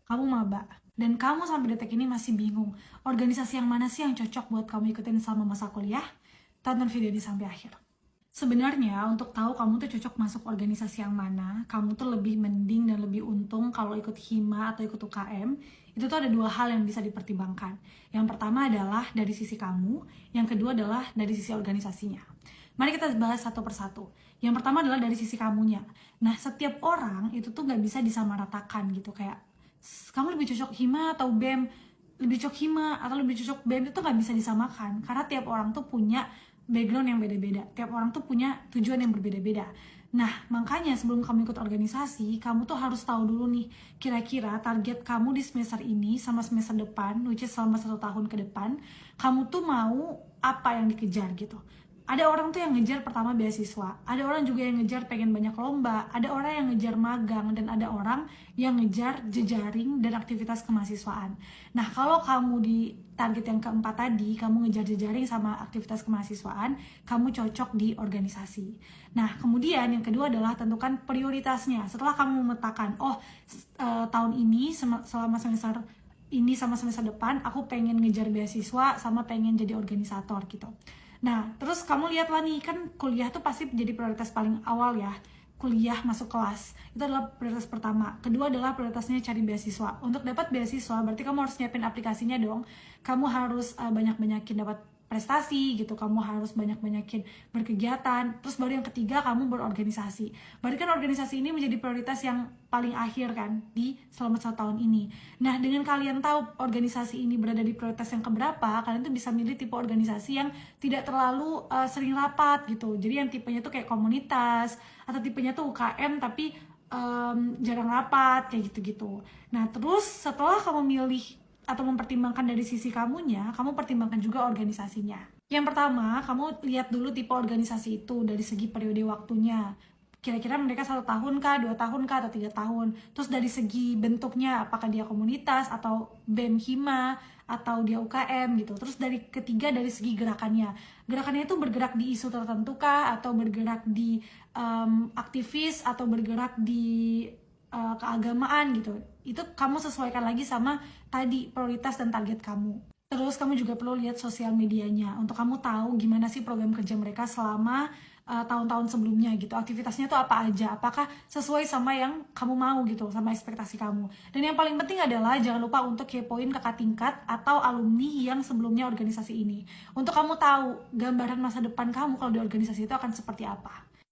kamu maba, dan kamu sampai detik ini masih bingung organisasi yang mana sih yang cocok buat kamu ikutin selama masa kuliah, tonton video ini sampai akhir. Sebenarnya untuk tahu kamu tuh cocok masuk organisasi yang mana, kamu tuh lebih mending dan lebih untung kalau ikut hima atau ikut UKM. Itu tuh ada dua hal yang bisa dipertimbangkan. Yang pertama adalah dari sisi kamu, yang kedua adalah dari sisi organisasinya. Mari kita bahas satu persatu. Yang pertama adalah dari sisi kamunya. Nah, setiap orang itu tuh gak bisa disamaratakan gitu. Kayak, kamu lebih cocok hima atau BEM, lebih cocok hima atau lebih cocok BEM, itu gak bisa disamakan. Karena tiap orang tuh punya background yang beda-beda, tiap orang tuh punya tujuan yang berbeda-beda. Nah, makanya sebelum kamu ikut organisasi, kamu tuh harus tahu dulu nih, kira-kira target kamu di semester ini sama semester depan, which is selama 1 tahun ke depan, kamu tuh mau apa yang dikejar gitu. Ada orang tuh yang ngejar pertama beasiswa, ada orang juga yang ngejar pengen banyak lomba, ada orang yang ngejar magang, dan ada orang yang ngejar jejaring dan aktivitas kemahasiswaan. Nah, kalau kamu di target yang keempat tadi, kamu ngejar jejaring sama aktivitas kemahasiswaan, kamu cocok di organisasi. Nah, kemudian yang kedua adalah tentukan prioritasnya. Setelah kamu memetakan, tahun ini selama semester ini sama semester depan, aku pengen ngejar beasiswa sama pengen jadi organisator gitu. Nah, terus kamu lihatlah nih, kan kuliah tuh pasti jadi prioritas paling awal ya. Kuliah masuk kelas, itu adalah prioritas pertama. Kedua adalah prioritasnya cari beasiswa. Untuk dapat beasiswa, berarti kamu harus nyiapin aplikasinya dong. Kamu harus banyak-banyakin dapat prestasi gitu, kamu harus banyak-banyakin berkegiatan. Terus baru yang ketiga, kamu berorganisasi. Berarti kan organisasi ini menjadi prioritas yang paling akhir kan di selama 1 tahun ini. Nah, dengan kalian tahu organisasi ini berada di prioritas yang keberapa, kalian tuh bisa milih tipe organisasi yang tidak terlalu sering rapat gitu. Jadi yang tipenya tuh kayak komunitas, atau tipenya tuh UKM tapi jarang rapat, kayak gitu-gitu. Nah, terus setelah kamu milih atau mempertimbangkan dari sisi kamunya, kamu pertimbangkan juga organisasinya. Yang pertama, kamu lihat dulu tipe organisasi itu dari segi periode waktunya. Kira-kira mereka 1 tahun kah, 2 tahun kah, atau 3 tahun. Terus dari segi bentuknya, apakah dia komunitas, atau BEM hima, atau dia UKM gitu. Terus dari ketiga, dari segi gerakannya. Gerakannya itu bergerak di isu tertentu kah, atau bergerak di aktivis, atau bergerak di keagamaan gitu. Itu kamu sesuaikan lagi sama tadi prioritas dan target kamu. Terus kamu juga perlu lihat sosial medianya untuk kamu tahu gimana sih program kerja mereka selama tahun-tahun sebelumnya gitu. Aktivitasnya tuh apa aja, apakah sesuai sama yang kamu mau gitu, sama ekspektasi kamu. Dan yang paling penting adalah jangan lupa untuk kepoin kakak tingkat atau alumni yang sebelumnya organisasi ini, untuk kamu tahu gambaran masa depan kamu kalau di organisasi itu akan seperti apa.